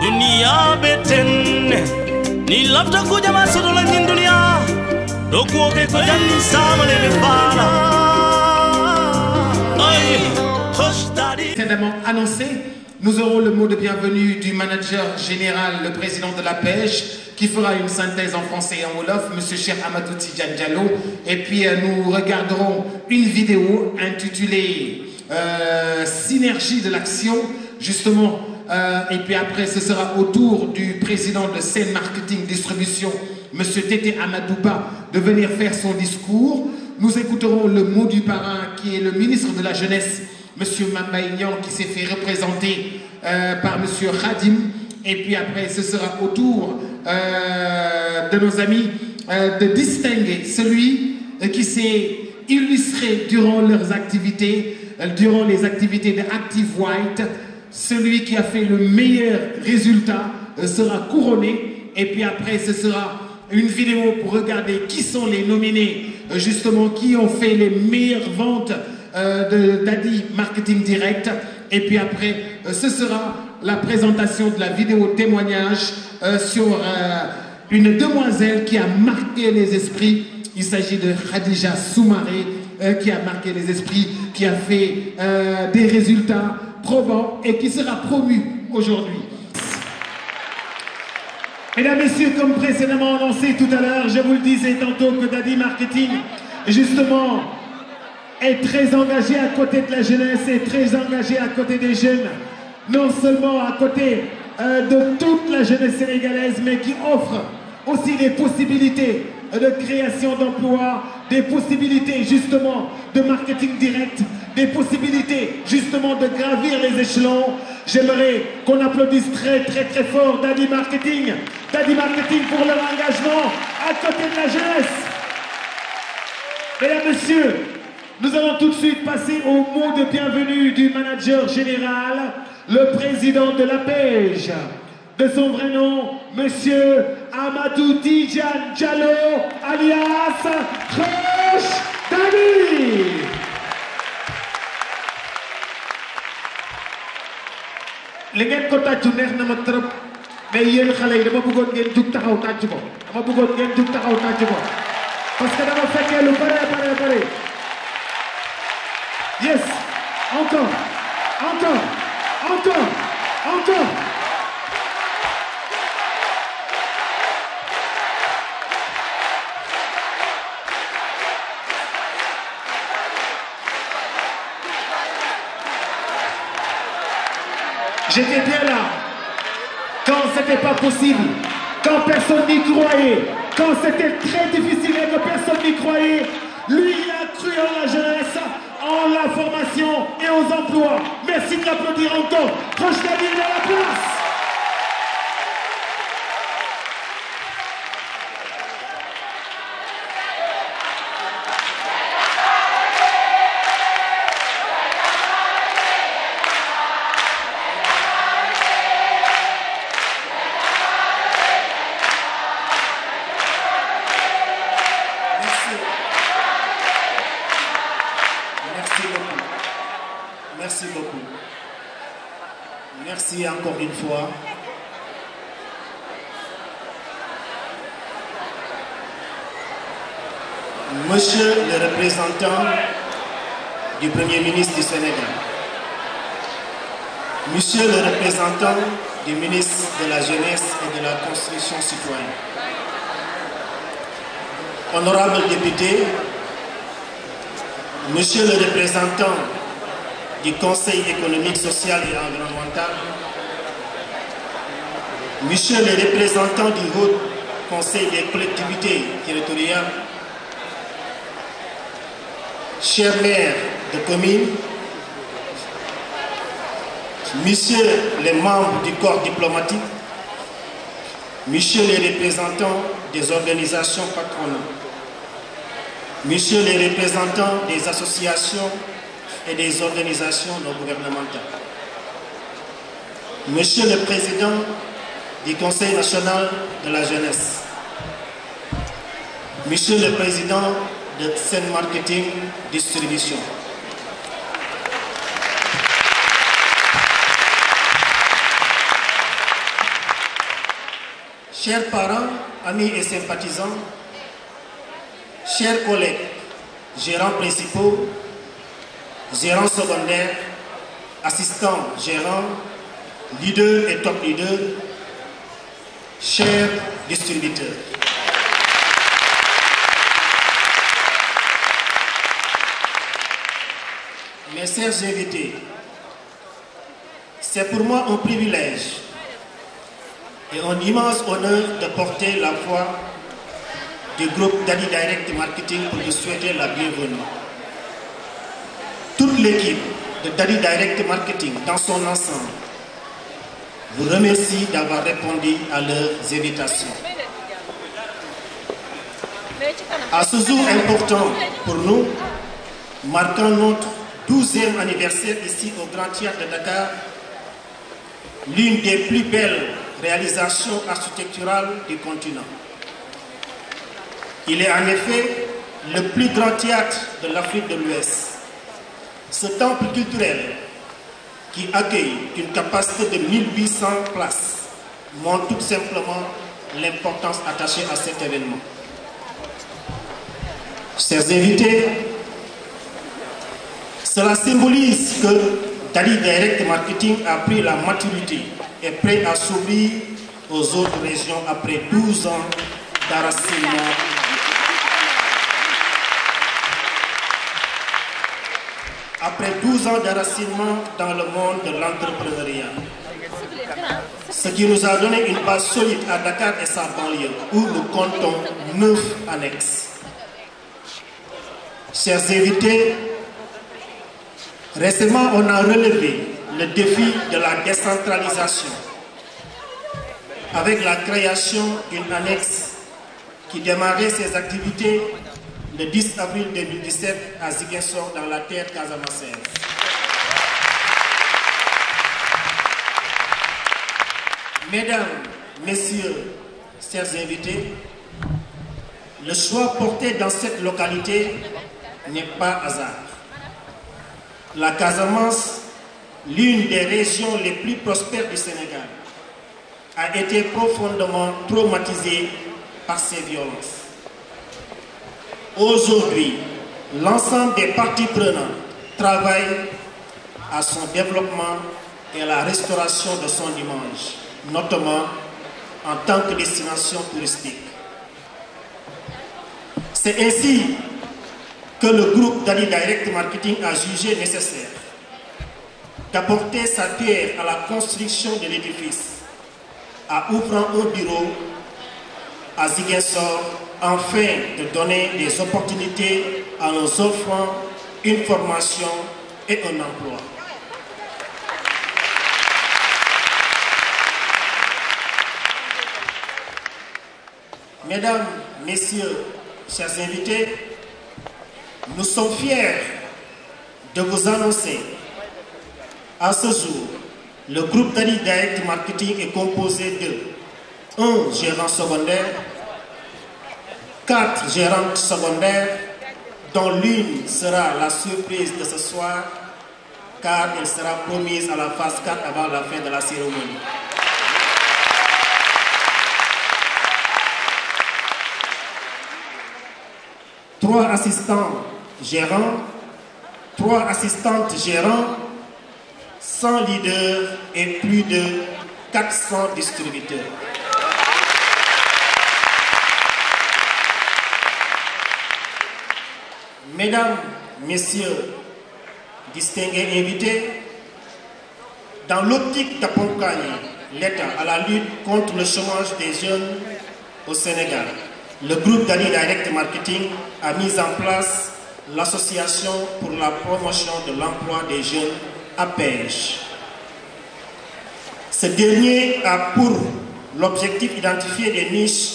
Dunia beten ni lafta kuja masodo la dunia dokuoke kuja ni samale befala. Précédemment annoncé, nous aurons le mot de bienvenue du manager général, le président de la pêche, qui fera une synthèse en français et en wolof, monsieur Cheikh Amadou Tidiane Diallo. Et puis nous regarderons une vidéo intitulée Synergie de l'action, justement. Et puis après, ce sera au tour du président de Sen Marketing Distribution, monsieur Tété Amadouba, de venir faire son discours. Nous écouterons le mot du parrain, qui est le ministre de la Jeunesse, monsieur Mambaïnian, qui s'est fait représenter par monsieur Khadim. Et puis après, ce sera au tour de nos amis de distinguer celui qui s'est illustré durant leurs activités, durant les activités de Active White. Celui qui a fait le meilleur résultat sera couronné. Et puis après, ce sera une vidéo pour regarder qui sont les nominés, justement, qui ont fait les meilleures ventes de Daddy Marketing Direct. Et puis après, ce sera la présentation de la vidéo témoignage sur une demoiselle qui a marqué les esprits. Il s'agit de Khadija Soumaré, qui a marqué les esprits, qui a fait des résultats probants et qui sera promue aujourd'hui. Mesdames, Messieurs, comme précédemment annoncé tout à l'heure, je vous le disais tantôt que Daddy Marketing, justement, est très engagé à côté de la jeunesse et très engagé à côté des jeunes. Non seulement à côté de toute la jeunesse sénégalaise, mais qui offre aussi des possibilités de création d'emplois, des possibilités justement de marketing direct, des possibilités justement de gravir les échelons. J'aimerais qu'on applaudisse très très très fort Daddy Marketing pour leur engagement à côté de la jeunesse. Mesdames, Messieurs, nous allons tout de suite passer au mot de bienvenue du manager général, le président de la pêche. De son vrai nom, monsieur Amadou Tidiane Diallo, alias Crush Daddy. li ngeen ko tàccu neex na ma trop mais yéen xale yi dama bëggoon ngeen jug taxaw tàcc ko parce que dama fekkee lu bare. Yes, encore. J'étais bien là, quand c'était pas possible, quand personne n'y croyait, quand c'était très difficile et que personne n'y croyait. Lui, il a cru en la jeunesse, en la formation et aux emplois. Merci de l'applaudir encore. Crush Daddy est à la place. Merci beaucoup. Merci encore une fois. Monsieur le représentant du Premier ministre du Sénégal, Monsieur le représentant du ministre de la Jeunesse et de la Construction citoyenne, honorables députés, Monsieur le représentant du Conseil économique, social et environnemental, Monsieur le représentant du Haut Conseil des collectivités territoriales, chers maires de communes, Messieurs les membres du corps diplomatique, Messieurs les représentants des organisations patronales, Messieurs les représentants des associations et des organisations non gouvernementales, Monsieur le Président du Conseil national de la jeunesse, Monsieur le Président de Sen Marketing Distribution, chers parents, amis et sympathisants, chers collègues, gérants principaux, gérants secondaires, assistants gérants, leaders et top leaders, chers distributeurs. Mes chers invités, c'est pour moi un privilège et un immense honneur de porter la voix du groupe Dadi Direct Marketing pour vous souhaiter la bienvenue. Toute l'équipe de Dadi Direct Marketing dans son ensemble vous remercie d'avoir répondu à leurs invitations. À ce jour important pour nous, marquant notre 12e anniversaire ici au Grand Théâtre de Dakar, l'une des plus belles réalisations architecturales du continent. Il est en effet le plus grand théâtre de l'Afrique de l'Ouest. Ce temple culturel qui accueille une capacité de 1800 places montre tout simplement l'importance attachée à cet événement. Chers invités, cela symbolise que Dadi Direct Marketing a pris la maturité et est prêt à s'ouvrir aux autres régions après 12 ans d'enracinement. Après 12 ans d'enracinement dans le monde de l'entrepreneuriat. Ce qui nous a donné une base solide à Dakar et sa banlieue, où nous comptons 9 annexes. Chers invités, récemment on a relevé le défi de la décentralisation avec la création d'une annexe qui démarrait ses activités le 10 avril 2017 à Ziguinchor dans la terre casamançaise. Mesdames, Messieurs, chers invités, le choix porté dans cette localité n'est pas hasard. La Casamance, l'une des régions les plus prospères du Sénégal, a été profondément traumatisée par ces violences. Aujourd'hui, l'ensemble des parties prenantes travaillent à son développement et à la restauration de son image, notamment en tant que destination touristique. C'est ainsi que le groupe Dadi Direct Marketing a jugé nécessaire d'apporter sa pierre à la construction de l'édifice, en ouvrant un bureau à Ziguinchor, afin de donner des opportunités à nos enfants, une formation et un emploi. Mesdames, Messieurs, chers invités, nous sommes fiers de vous annoncer à ce jour, le groupe Dadi Direct Marketing est composé de 1 gérant secondaire, 4 gérantes secondaires, dont l'une sera la surprise de ce soir, car elle sera promise à la phase 4 avant la fin de la cérémonie. Trois assistants gérants, 3 assistantes gérants, 100 leaders et plus de 400 distributeurs. Mesdames, Messieurs, distingués invités, dans l'optique d'accompagner l'État à la lutte contre le chômage des jeunes au Sénégal, le groupe Dadi Direct Marketing a mis en place l'Association pour la promotion de l'emploi des jeunes APEJ. Ce dernier a pour l'objectif d'identifier des niches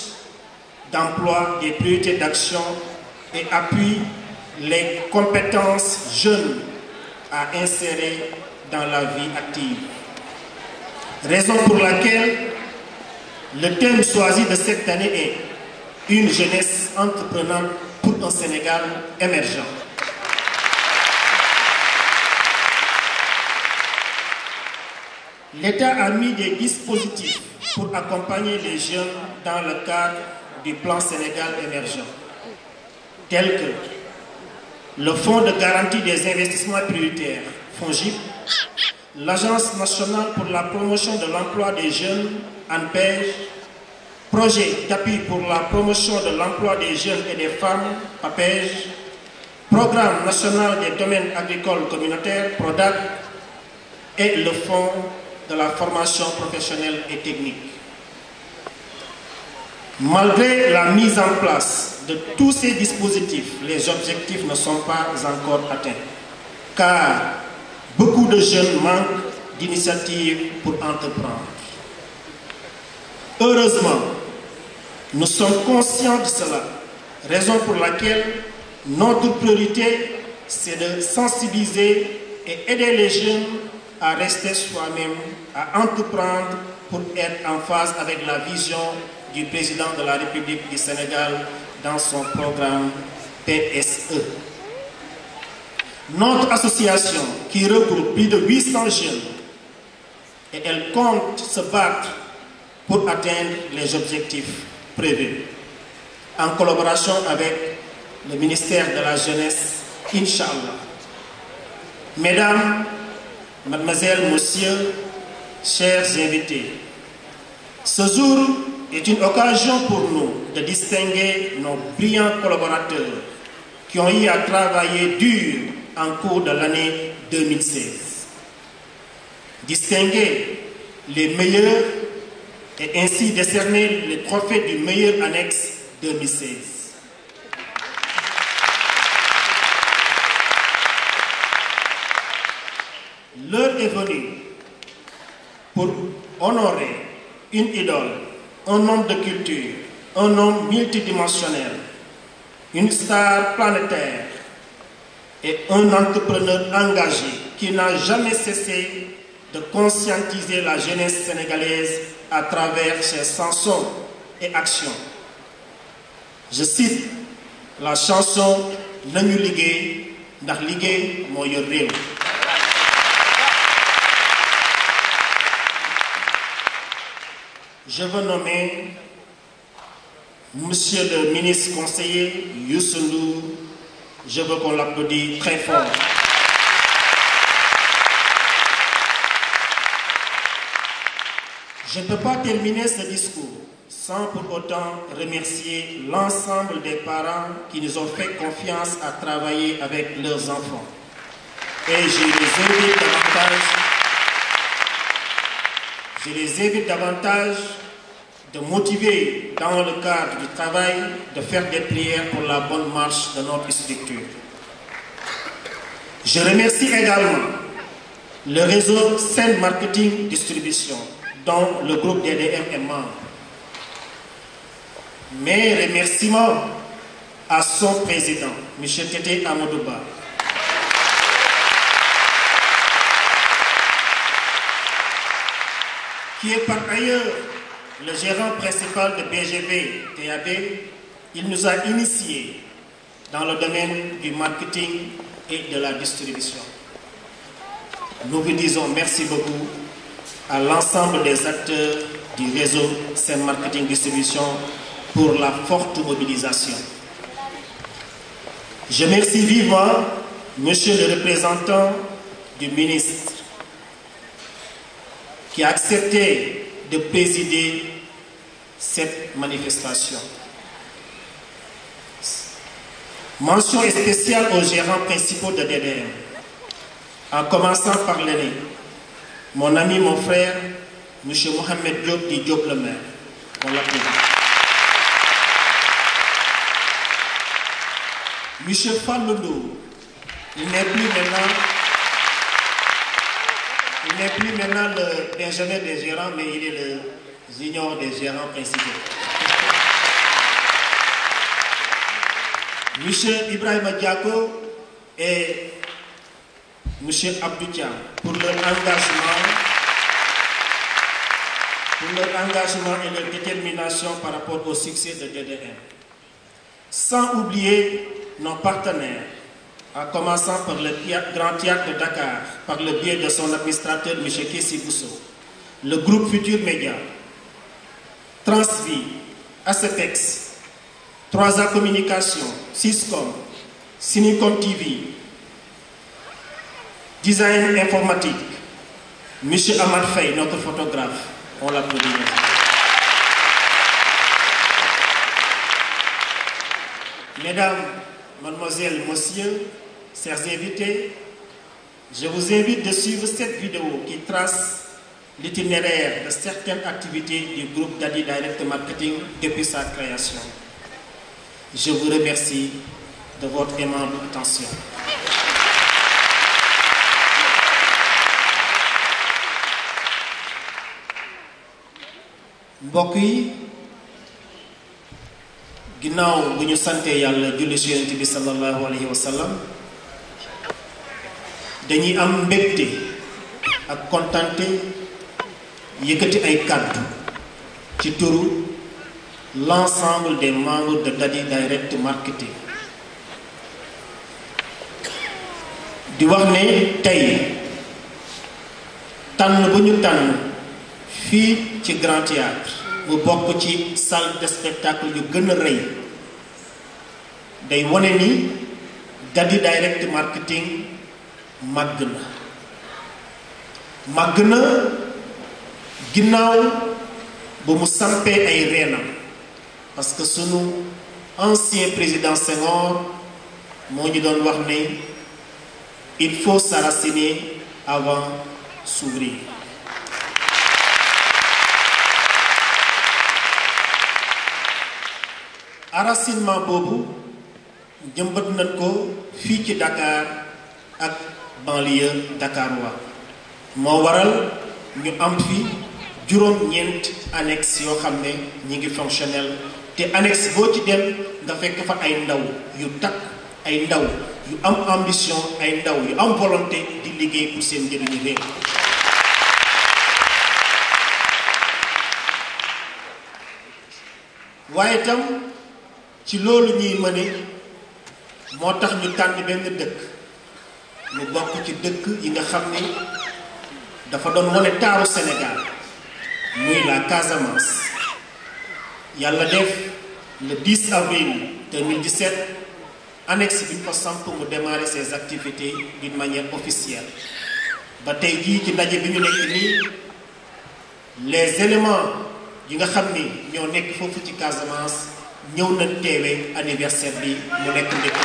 d'emploi, des priorités d'action et appuie les compétences jeunes à insérer dans la vie active. Raison pour laquelle le thème choisi de cette année est une jeunesse entreprenante pour un Sénégal émergent. L'État a mis des dispositifs pour accompagner les jeunes dans le cadre du plan Sénégal émergent, tels que le Fonds de garantie des investissements prioritaires, FONGIP, l'Agence nationale pour la promotion de l'emploi des jeunes, ANPEJ, Projet d'appui pour la promotion de l'emploi des jeunes et des femmes, PAPEJ, Programme national des domaines agricoles communautaires, PRODAC, et le Fonds de la formation professionnelle et technique. Malgré la mise en place de tous ces dispositifs, les objectifs ne sont pas encore atteints, car beaucoup de jeunes manquent d'initiatives pour entreprendre. Heureusement, nous sommes conscients de cela, raison pour laquelle notre priorité, c'est de sensibiliser et aider les jeunes à rester soi-même, à entreprendre pour être en phase avec la vision du président de la République du Sénégal dans son programme PSE. Notre association, qui regroupe plus de 800 jeunes, et elle compte se battre pour atteindre les objectifs prévus, en collaboration avec le ministère de la Jeunesse, Inch'Allah. Mesdames, Mademoiselles, Messieurs, chers invités, ce jour est une occasion pour nous de distinguer nos brillants collaborateurs qui ont eu à travailler dur en cours de l'année 2016. Distinguer les meilleurs et ainsi décerner le trophée du meilleur annexe 2016. L'heure est venue pour honorer une idole, un homme de culture, un homme multidimensionnel, une star planétaire et un entrepreneur engagé qui n'a jamais cessé de conscientiser la jeunesse sénégalaise à travers ses chansons et actions. Je cite la chanson Nañu liggéey ndax liggéey moo yor réew. Je veux nommer Monsieur le ministre conseiller Youssou Ndour. Je veux qu'on l'applaudisse très fort. Je ne peux pas terminer ce discours sans pour autant remercier l'ensemble des parents qui nous ont fait confiance à travailler avec leurs enfants. Et je les invite davantage de motiver dans le cadre du travail, de faire des prières pour la bonne marche de notre structure. Je remercie également le réseau Sen Marketing Distribution, dont le groupe DDM est membre. Mes remerciements à son président, M. Tété Amadouba, qui est par ailleurs le gérant principal de BGV TAB. Il nous a initiés dans le domaine du marketing et de la distribution. Nous vous disons merci beaucoup à l'ensemble des acteurs du réseau Sen Marketing Distribution pour la forte mobilisation. Je remercie vivement Monsieur le représentant du ministre qui a accepté de présider cette manifestation. Mention spéciale aux gérants principaux de DDM, en commençant par l'aîné, mon ami, mon frère, M. Mohamed Diop di Diop le maire. On l'applaudit. M. Falloulou, il n'est plus maintenant le Benjamin des gérants, mais il est le junior des gérants principaux. M. Ibrahima Diako et M. Abdoutia pour leur engagement et leur détermination par rapport au succès de DDM. Sans oublier nos partenaires, en commençant par le Grand Théâtre de Dakar, par le biais de son administrateur M. Kessi Bousso, le groupe Futur Média, Transvi, ACEPEX, 3A Communication, Syscom, Cinicom TV, Design Informatique, M. Ahmad Faye, notre photographe, on l'applaudit. Mesdames, mademoiselles, messieurs, chers invités, je vous invite de suivre cette vidéo qui trace l'itinéraire de certaines activités du groupe Dadi Direct Marketing depuis sa création. Je vous remercie de votre aimable attention. mbokk yi ginnaaw bu ñu sante yàlla julli ci Yonent bi sallallahu alayhi wa sallam dañuy am mbégte ak kontante yëkkati ay kàddu ci turu l'ensemble des membres de Dadi Direct Marketing di wax ne tey tànn bu ñu tànn fii ci Grand Théâtre mu bokk ci salle de spectacle yu gën a rëy day wone ni Dadi Direct Marketing màgg na ginnaaw ba mu sampee ay reenam parce que sunu ancien président Senghor moo ñu doon wax ne il faut s'enraciner avant s'ouvrir. enracinement boobu jëmbat nañ ko fii ci Dakar ak banlieue dakarois moo waral ñu am fi juróom-ñeent annexe yoo xam ne ñi ngi fonctionnel te annexe boo ci dem nga fekk fa ay ndaw yu takk ay ndaw yu am ambition ay ndaw yu am volonté di liggéey pour seen njëriñu réew. waaye tam ci loolu ñuy mëne moo tax ñu tànn benn dëkk ñu bokk ci dëkk yi nga xam ne dafa doon wane taaru Sénégal muy la Casamance yàlla def le 10 avril 2017 annexe bi ñu ko samp mu démarrer ses activités d'une manière officielle ba tey jii ci ndaje bi ñu nekk nii les éléments yi nga xam ni ñoo nekk foofu ci Casamance ñëw na teewe anniversaire bi mu nekk ndekk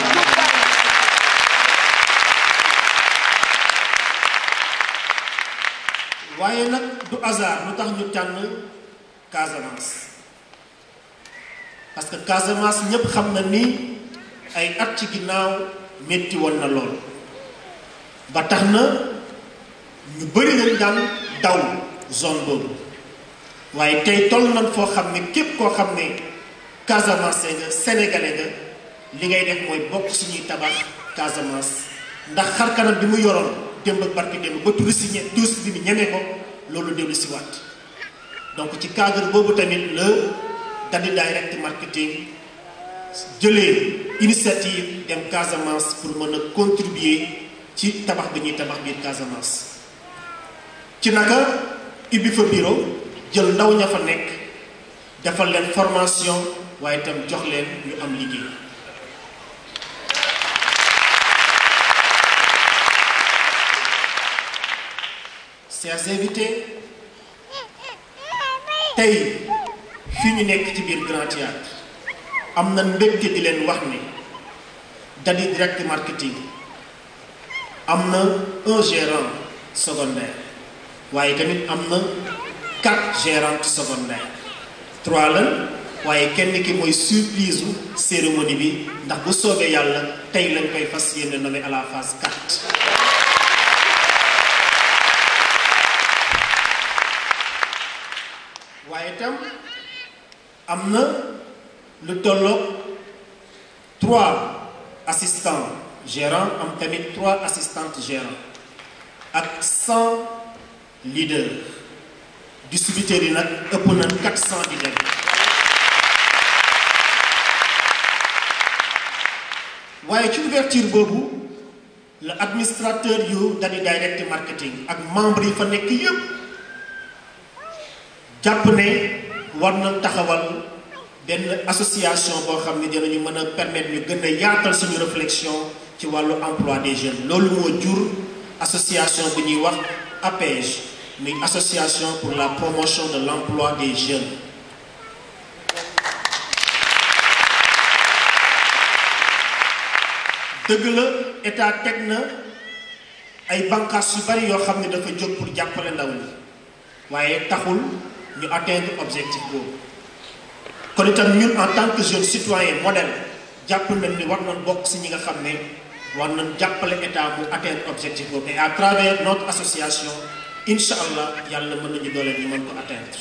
waaye nag du hasard lu tax ñu tànn Casamance parce que Casamance ñépp xam na ni ay at ci ginnaaw metti woon na lool ba tax na ñu bari nañ daan daw zone boobu waaye tey toll nañ foo xam ne képp koo xam ne Casamance nga sénégalais nga li ngay def mooy bokk suñuy tabax Casamance ndax xar kanam bi mu yoroon démb ak barki démb ba touriste bi ñeme ko loolu dellu si waat donc ci cadre boobu tamit la Dadi Direct Marketing jëlee initiative dem Casamance pour mën a contribuer ci tabax bi ñuy tabax biir Casamance ci naka ibbi fa bureau jël ndaw ña fa nekk defal leen formation waaye itam jox leen ñu am liggéey chers invités tey fii ñu nekk ci biir Grand Théâtre am na mbégte di leen wax ne Dadi Direct Marketing am na un gérant secondaire waaye tamit am na 4 gérantes secondaires 3 la waaye kenn ki mooy surprise u cérémonie bi ndax bu soobee yàlla tey lañ koy fas yéene nommé à la phase 4. waaye itam am na lu tolloog 3 assistants gérants am tamit 3 assistantes gérants ak 100 leaders distributeurs yi nag ëpp na 400 di dem waaye ci ouverture boobu le administrateur yu Dadi Direct Marketing ak membres yi fa nekk yépp jàpp ne war na taxawal benn association boo xam ne dinañu mën a permettre ñu gën a yaatal suñu réflexion ci wàllu emploi des jeunes loolu moo jur association bu ñuy wax APEJ muy association pour la promotion de l'emploi des jeunes. dëgg la état teg na ay bànqaas yu bari yoo xam ne dafa jóg pour jàppale ndaw ñi waaye taxul ñu atteindre objectif boobu kon itam ñun en tant que jeune citoyen modèle jàpp nañ ni war nañ bokk si ñi nga xam ne war nañ jàppale état mu atteindre objectif boobu et à travers notre association incha allah yàlla mën nañu dooleel ñu mën ko atteindre.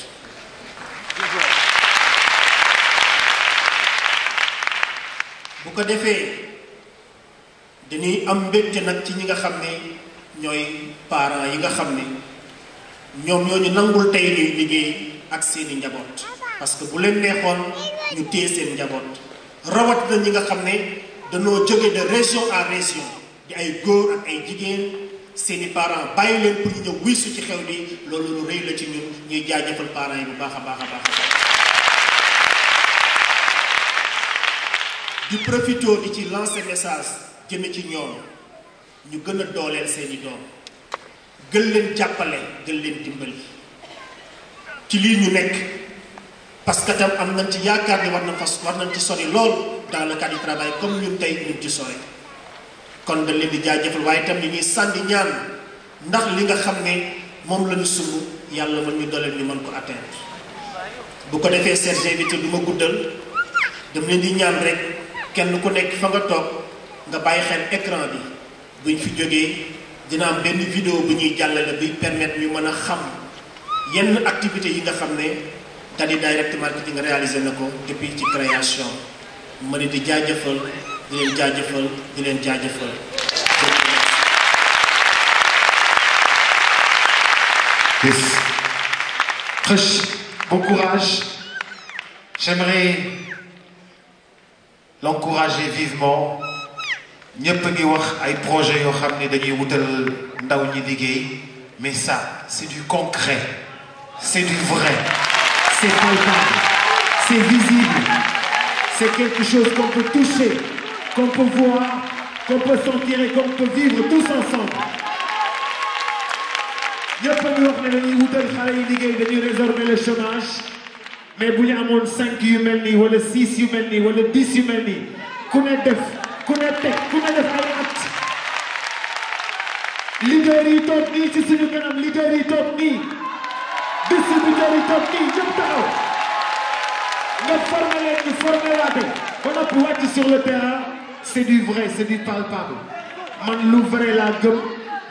bu ko defee dañuy am mbégte nag ci ñi nga xam ne ñooy parents yi nga xam ne ñoom ñoo ñu nangul tey ñuy liggéey ak seeni njaboot parce que bu leen neexoon ñu téye seen njaboot rawat na ñi nga xam ne dañoo jóge de région à région di ay góor ak ay jigéen seeni parents bàyyi leen pour ñu ñëw wuysu ci xew bi loolu lu rëy la ci ñun ñuy jaajëfal parents yi bu baax a baax a baax di profito di ci lancer message jëme ci ñoom ñu gën a dooleel seeni doom gën leen jàppale gën leen dimbali ci lii ñu nekk parce que tam am nañ ci yaakaar ni war nañ ci sori lool dans le cadre du travail comme ñun tey ñu ci sori kon dañ leen di jaajëfal waaye tam ñu ñuy sànni ñaan ndax li nga xam ne moom la ñu sumb yàlla mën ñu dooleel ñu mën ko atteindre bu ko defee Serge bi te du ma guddal dama leen di ñaan rek kenn ku nekk fa nga toog nga bàyyi xel écran bi buñ fi jógee dina am benn vidéo bu ñuy jàllale buy permettre ñu mën a xam yenn activité yi nga xam ne Dadi Direct Marketing réalisé na ko depuis ci création ma ne di jaajëfal di leen jaajëfal di leen jaajëfal. Bon courage. J'aimerais l'encourager vivement. ñëpp ngi wax ay projet yoo xam ne dañuy wutal ndaw ñi liggéey mais ça c'est du concret c'est du vrai c'est palpable c'est visible c'est quelque chose qu'on peut toucher qu'on peut voir qu'on peut sentir et qu'on peut vivre tous ensemble ñëpp ngi wax ne dañuy wutal xale yi liggéey dañuy résorber le chômage mais bu ñu amoon 5 yu mel nii wala 6 yu mel nii wala 10 yu mel nii ku ne def ku ne teg ku ne def ay at leader yi toog nii ci suñu kanam leader yi toog nii distributeur yi toog nii ñëpp taxaw nga formé leen ñu formé waate ba noppi wàcc sur le terrain c'est du vrai c'est du palpable man lu vrai laa gëm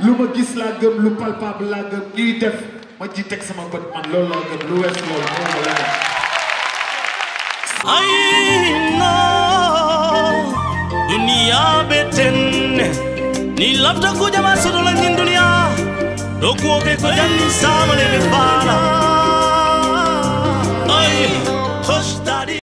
lu ma gis laa gëm lu palpable laa gëm ñuy def ma ci teg sama bët man loolu laa gëm lu wees loolu moom la gëm dunia beten ni lafta kuja masodo la nyin dunia doku oke ko janni samale be fala ay hush